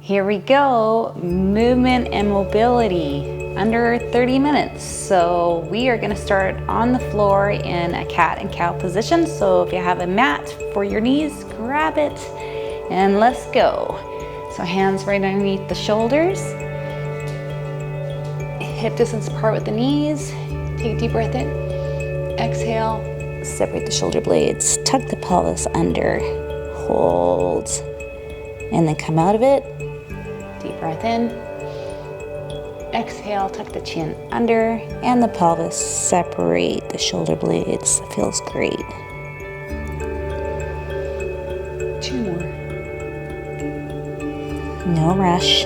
Here we go, movement and mobility, under 30 minutes. So we are gonna start on the floor in a cat and cow position. So if you have a mat for your knees, grab it and let's go. So hands right underneath the shoulders. Hip distance apart with the knees. Take a deep breath in, exhale. Separate the shoulder blades, tuck the pelvis under, hold, and then come out of it. Deep breath in, exhale, tuck the chin under, and the pelvis, separate the shoulder blades. It feels great. 2 more. No rush.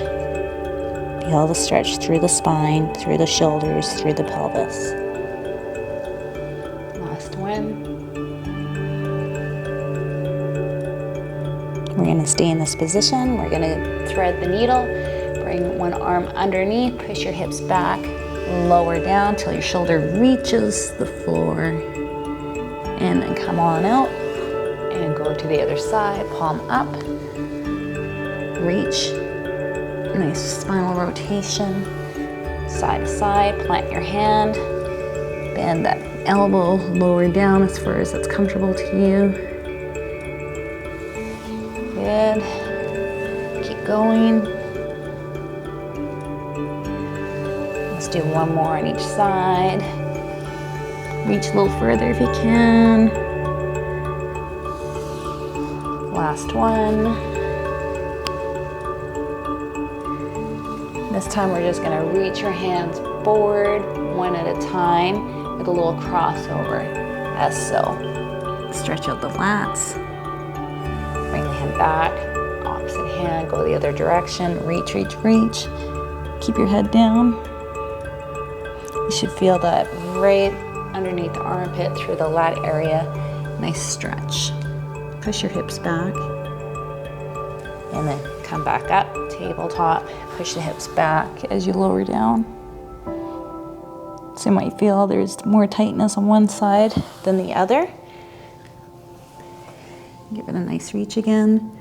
Feel the stretch through the spine, through the shoulders, through the pelvis. Last one. We're going to stay in this position. We're going to thread the needle. Bring one arm underneath, push your hips back, lower down till your shoulder reaches the floor. And then come on out and go to the other side, palm up. Reach. Nice spinal rotation. Side to side, plant your hand. Bend that elbow lower down as far as it's comfortable to you. Good. Keep going. Let's do one more on each side. Reach a little further if you can. Last one. This time we're just gonna reach your hands forward one at a time with a little crossover, as so. Stretch out the lats. Bring the hand back, opposite hand, go the other direction. Reach, reach, reach. Keep your head down. You should feel that right underneath the armpit through the lat area. Nice stretch. Push your hips back. And then come back up, tabletop. Push the hips back as you lower down. So you might feel there's more tightness on one side than the other. Give it a nice reach again.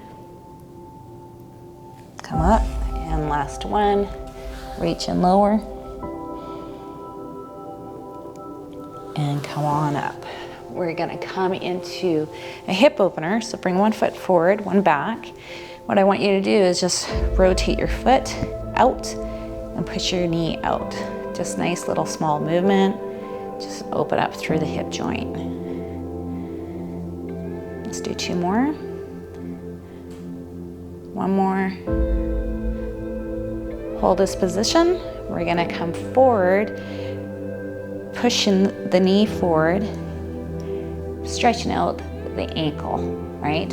Come up, and last one. Reach and lower. And come on up. We're gonna come into a hip opener, so bring one foot forward, one back. What I want you to do is just rotate your foot out and push your knee out. Just nice little small movement. Just open up through the hip joint. Let's do 2 more. 1 more. Hold this position. We're gonna come forward, pushing the knee forward, stretching out the ankle, right?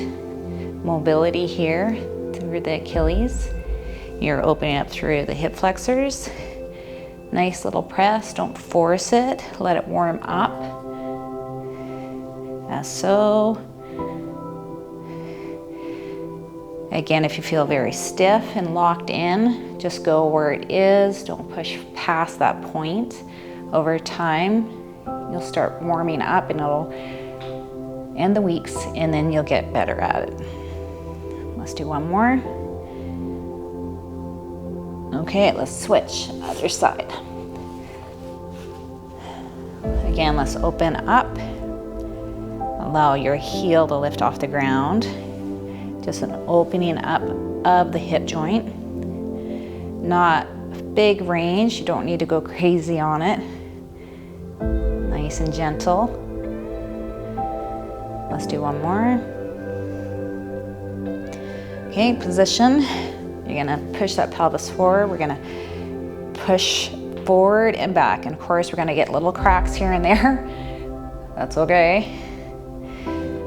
Mobility here through the Achilles. You're opening up through the hip flexors. Nice little press, don't force it. Let it warm up, as so. Again, if you feel very stiff and locked in, just go where it is. Don't push past that point. Over time, you'll start warming up and it'll end the weeks, and then you'll get better at it. Let's do 1 more. Okay, let's switch, other side. Again, let's open up. Allow your heel to lift off the ground. Just an opening up of the hip joint. Not big range, you don't need to go crazy on it. Nice and gentle. Let's do 1 more. Okay, position. You're gonna push that pelvis forward. We're gonna push forward and back. And of course, we're gonna get little cracks here and there. That's okay.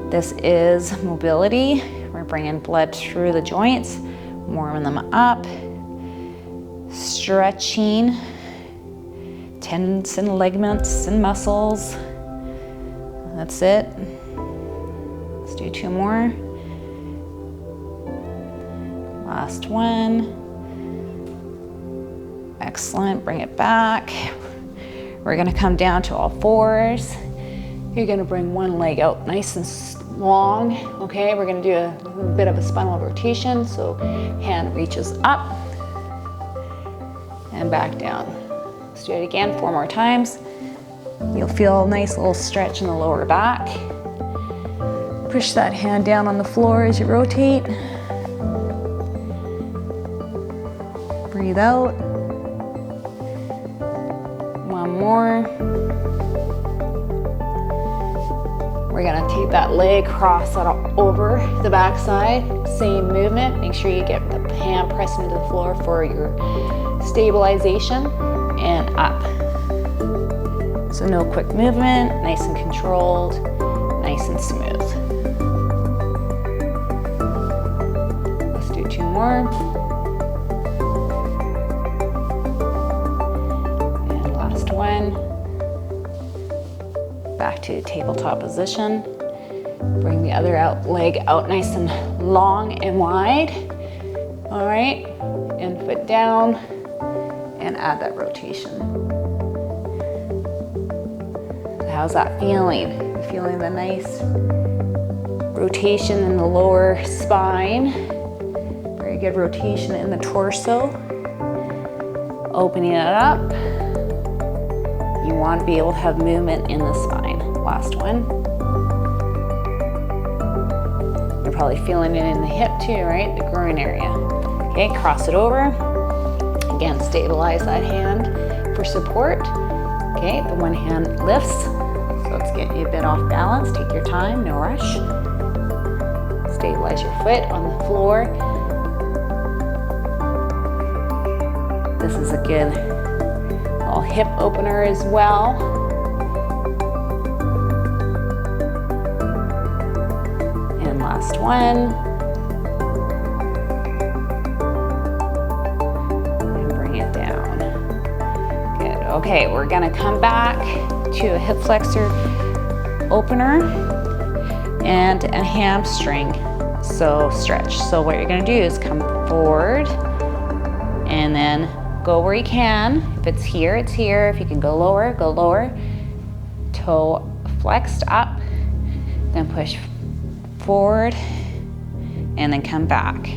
This is mobility. We're bringing blood through the joints, warming them up, stretching tendons and ligaments and muscles. That's it. Let's do 2 more. Last one. Excellent, bring it back. We're gonna come down to all fours. You're gonna bring one leg out nice and long. Okay, we're gonna do a bit of a spinal rotation. So hand reaches up and back down. Let's do it again 4 more times. You'll feel a nice little stretch in the lower back. Push that hand down on the floor as you rotate. Breathe out. One more. We're gonna take that leg, cross that over the backside. Same movement. Make sure you get the hand pressed into the floor for your stabilization, and up. So no quick movement, nice and controlled, nice and smooth. Let's do 2 more. And last one. Back to tabletop position. Bring the other leg out nice and long and wide. All right, and foot down, and add that rotation. How's that feeling? Feeling the nice rotation in the lower spine. Very good rotation in the torso. Opening it up. You want to be able to have movement in the spine. Last one. You're probably feeling it in the hip too, right? The groin area. Okay, cross it over. Again, stabilize that hand for support. Okay, the one hand lifts. So let's get you a bit off balance. Take your time, no rush. Stabilize your foot on the floor. This is a good little hip opener as well. And last one. And bring it down. Good. Okay, we're gonna come back to a hip flexor opener and a hamstring. So stretch. So what you're gonna do is come forward and then go where you can. If it's here, it's here. If you can go lower, go lower. Toe flexed up, then push forward and then come back.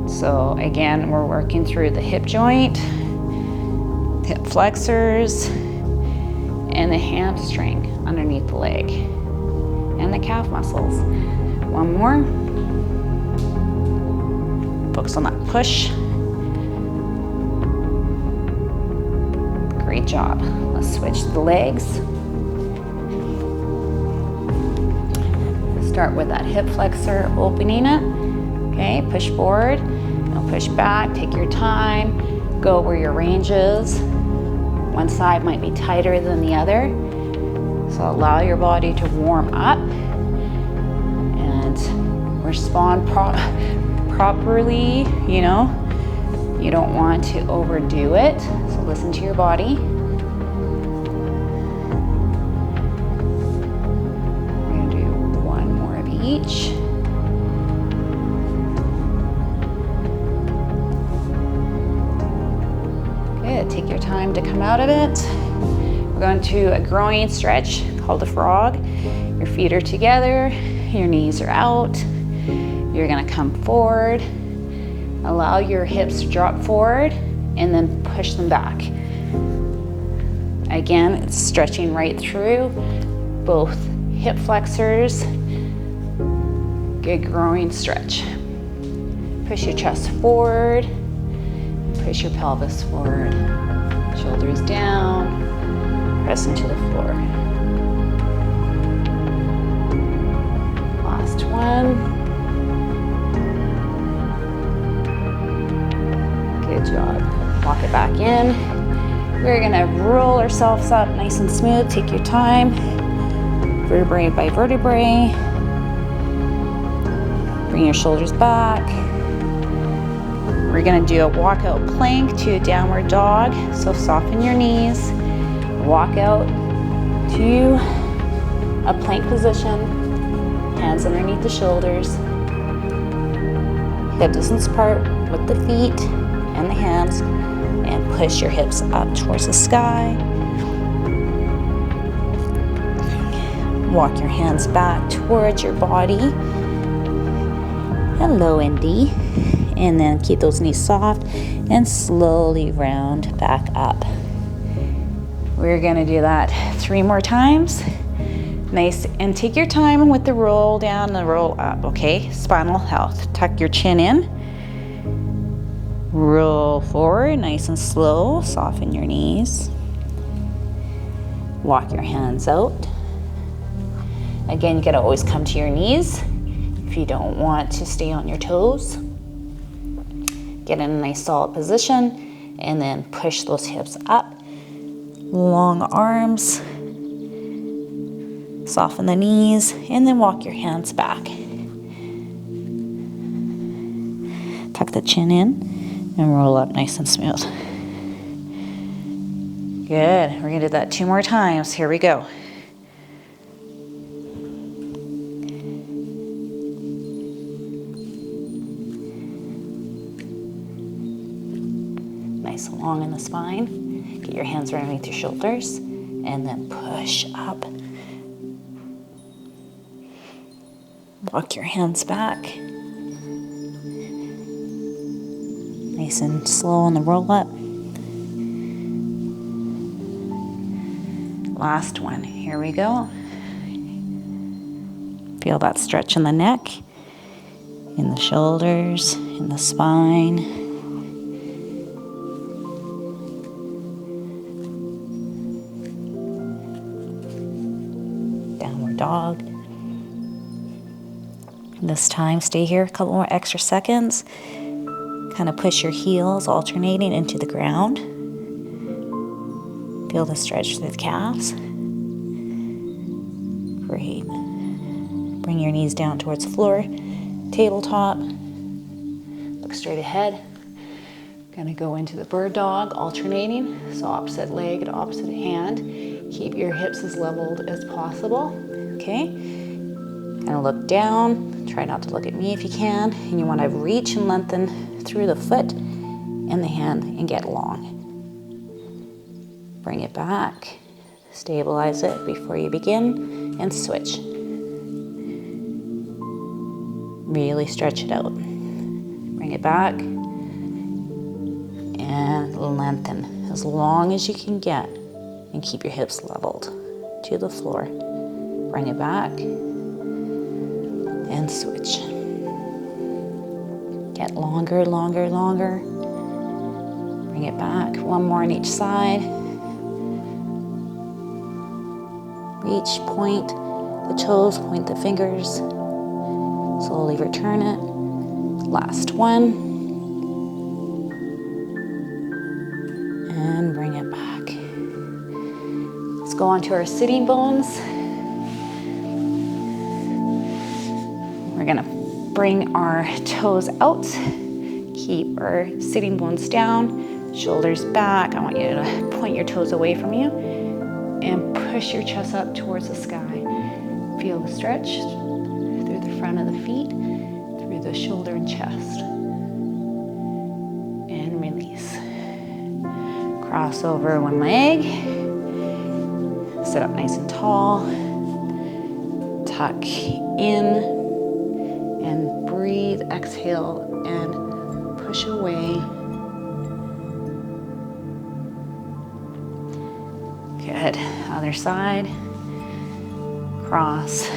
So again, we're working through the hip joint, hip flexors, and the hamstring underneath the leg, and the calf muscles. One more. Focus on that push. Great job. Let's switch the legs. Start with that hip flexor, opening it. Okay, push forward, now push back, take your time, go where your range is. One side might be tighter than the other, so allow your body to warm up and respond properly. You know, you don't want to overdo it, so listen to your body. We're gonna do one more of each. Good, take your time to come out of it. We're going to a groin stretch called a frog. Your feet are together, your knees are out. You're gonna come forward, allow your hips to drop forward, and then push them back. Again, it's stretching right through both hip flexors. Good groin stretch. Push your chest forward, push your pelvis forward. Shoulders down, press into the floor. Last one. Good job. Walk it back in. We're gonna roll ourselves up nice and smooth. Take your time. Vertebrae by vertebrae. Bring your shoulders back. We're gonna do a walkout plank to a downward dog. So soften your knees. Walk out to a plank position. Hands underneath the shoulders. Hip distance apart with the feet and the hands, and push your hips up towards the sky. Walk your hands back towards your body. Hello, Indy. And then keep those knees soft and slowly round back up. We're gonna do that 3 more times. Nice, and take your time with the roll down and the roll up, okay? Spinal health. Tuck your chin in. Roll forward, nice and slow. Soften your knees. Walk your hands out. Again, you gotta always come to your knees if you don't want to stay on your toes. Get in a nice solid position and then push those hips up. Long arms. Soften the knees and then walk your hands back. Tuck the chin in and roll up nice and smooth. Good. We're gonna do that 2 more times. Here we go. Nice and long in the spine. Get your hands right underneath your shoulders and then push up. Walk your hands back. Nice and slow on the roll up. Last one. Here we go. Feel that stretch in the neck, in the shoulders, in the spine. Downward dog. This time, stay here a couple more extra seconds. Kind of push your heels alternating into the ground. Feel the stretch through the calves. Great. Bring your knees down towards the floor. Tabletop. Look straight ahead. Gonna go into the bird dog, alternating. So opposite leg to opposite hand. Keep your hips as leveled as possible. Okay? Gonna look down. Try not to look at me if you can. And you wanna reach and lengthen through the foot and the hand and get long. Bring it back. Stabilize it before you begin and switch. Really stretch it out. Bring it back and lengthen as long as you can get and keep your hips leveled to the floor. Bring it back and switch. Get longer, longer, longer. Bring it back. 1 more on each side. Reach, point the toes, point the fingers. Slowly return it. Last one. And bring it back. Let's go on to our sitting bones. We're gonna bring our toes out. Keep our sitting bones down, shoulders back. I want you to point your toes away from you and push your chest up towards the sky. Feel the stretch through the front of the feet, through the shoulder and chest. And release. Cross over one leg. Sit up nice and tall. Tuck in and breathe. Exhale and push away. Good. Other side. Cross.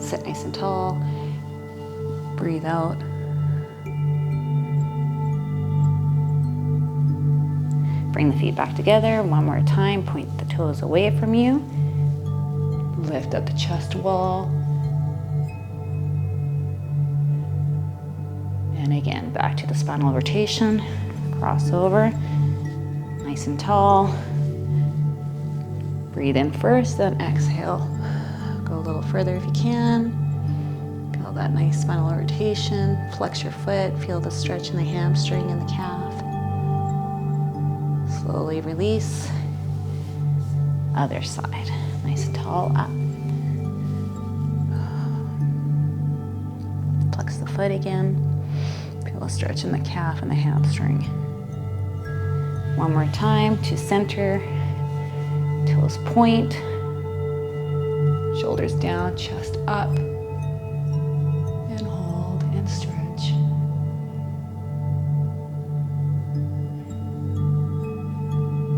Sit nice and tall. Breathe out. Bring the feet back together. 1 more time. Point the toes away from you. Lift up the chest wall. And again, back to the spinal rotation. Cross over. Nice and tall. Breathe in first, then exhale. Go a little further if you can. Feel that nice spinal rotation. Flex your foot. Feel the stretch in the hamstring and the calf. Slowly release. Other side. Nice and tall, up. Flex the foot again. Feel a stretch in the calf and the hamstring. 1 more time to center. Toes point. Shoulders down, chest up. And hold and stretch.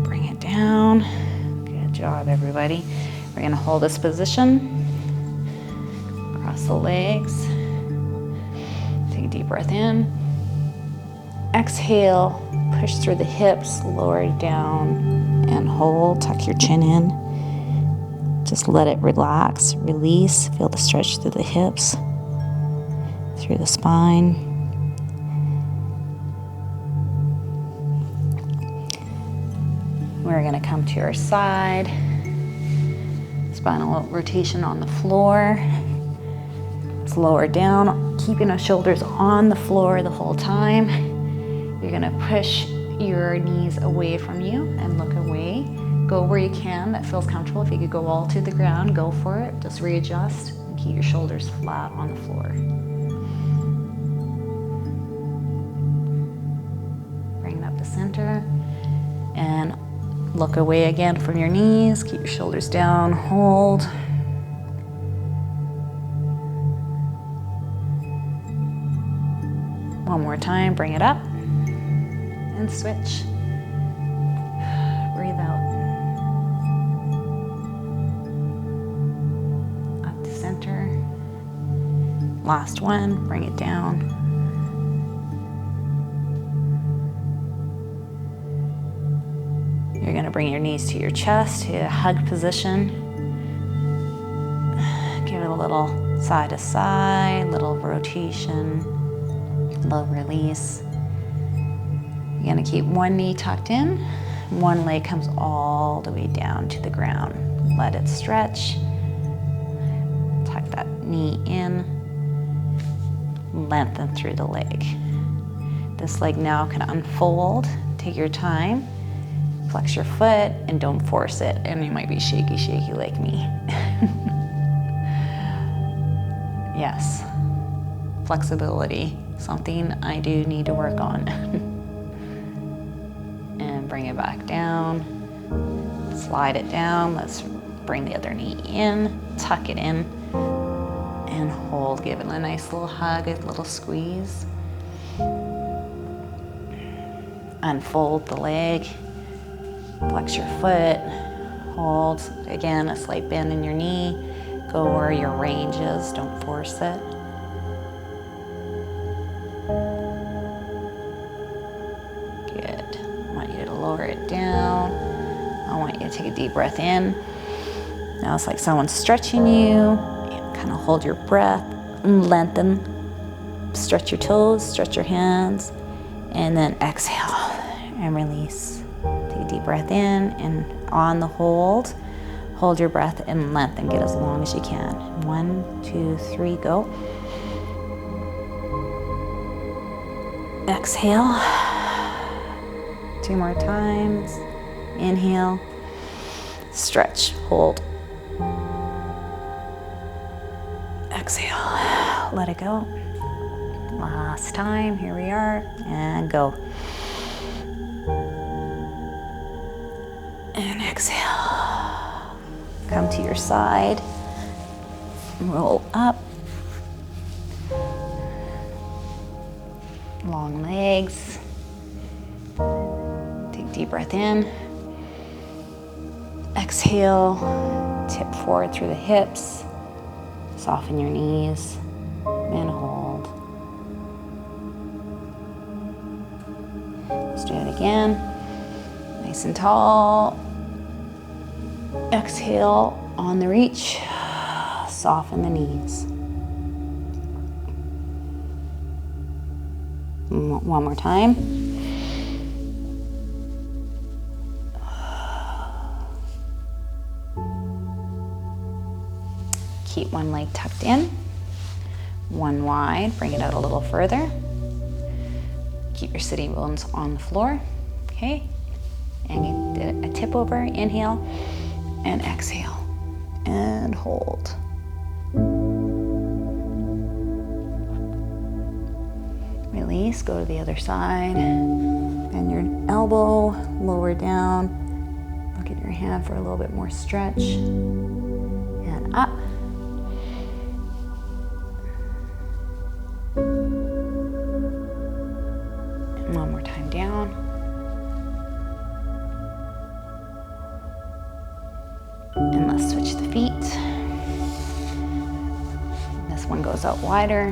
Bring it down. Good job, everybody. We're gonna hold this position. Cross the legs. Take a deep breath in. Exhale, push through the hips, lower it down and hold. Tuck your chin in. Just let it relax, release. Feel the stretch through the hips, through the spine. We're gonna come to your side. Spinal rotation on the floor. Let's lower down, keeping our shoulders on the floor the whole time. You're gonna push your knees away from you and look away. Go where you can, that feels comfortable. If you could go all to the ground, go for it. Just readjust and keep your shoulders flat on the floor. Bring it up to center and look away again from your knees. Keep your shoulders down, hold. One more time, bring it up. And switch. Breathe out. Up to center. Last one, bring it down. You're gonna bring your knees to your chest, to a hug position. Give it a little side to side, little rotation, little release. You're gonna keep one knee tucked in, one leg comes all the way down to the ground. Let it stretch. Tuck that knee in, lengthen through the leg. This leg now can unfold. Take your time, flex your foot, and don't force it. And you might be shaky like me. Yes, flexibility, something I do need to work on. Bring it back down, slide it down. Let's bring the other knee in, tuck it in, and hold. Give it a nice little hug, a little squeeze. Unfold the leg, flex your foot, hold. Again, a slight bend in your knee. Go where your range is, don't force it. Lower it down. I want you to take a deep breath in. Now it's like someone's stretching you. Kind of hold your breath, lengthen, stretch your toes, stretch your hands, and then exhale and release. Take a deep breath in, and on the hold your breath and lengthen. Get as long as you can. 1, 2, 3, go. Exhale. 2 more times. Inhale, stretch, hold. Exhale, let it go. Last time, here we are, and go. And exhale. Come to your side, roll up. Long legs. Deep breath in. Exhale, tip forward through the hips. Soften your knees and hold. Let's do it again. Nice and tall. Exhale on the reach. Soften the knees. One more time. Keep one leg tucked in, one wide, bring it out a little further. Keep your sitting bones on the floor, okay? And you did a tip over, inhale, and exhale, and hold. Release, go to the other side, bend your elbow, lower down. Look at your hand for a little bit more stretch, and up. time down. And let's switch the feet. This one goes out wider,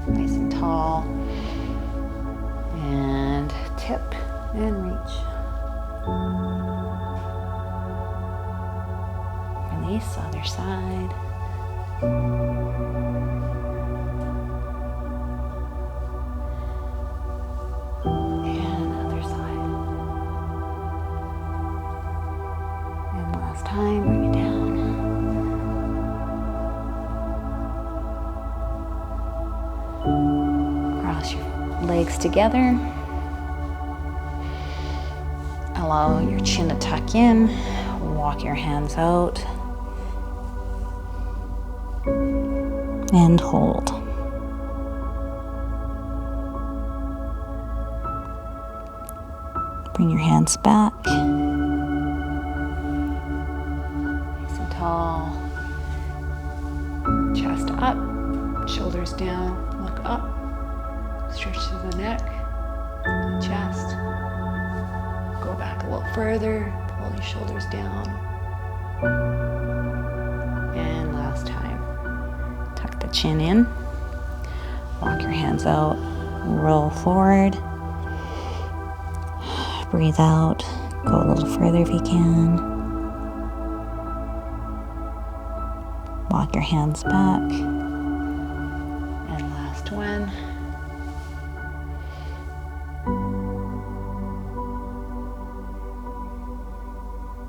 nice and tall. And tip and reach. Release, other side. And other side. And last time, bring it down. Cross your legs together. Allow your chin to tuck in. Walk your hands out. And hold. Bring your hands back. Nice and tall. Chest up, shoulders down, look up. Stretch to the neck, chest. Go back a little further, pull your shoulders down. And last time. Tuck the chin in. Walk your hands out, roll forward. Breathe out, go a little further if you can. Walk your hands back. And last one.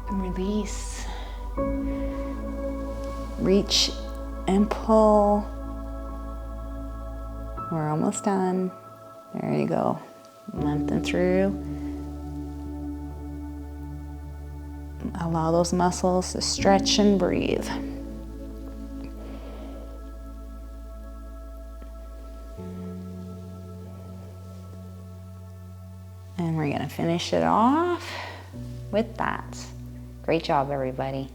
And release. Reach and pull. We're almost done. There you go. Lengthen through. Allow those muscles to stretch and breathe. And we're going to finish it off with that. Great job, everybody.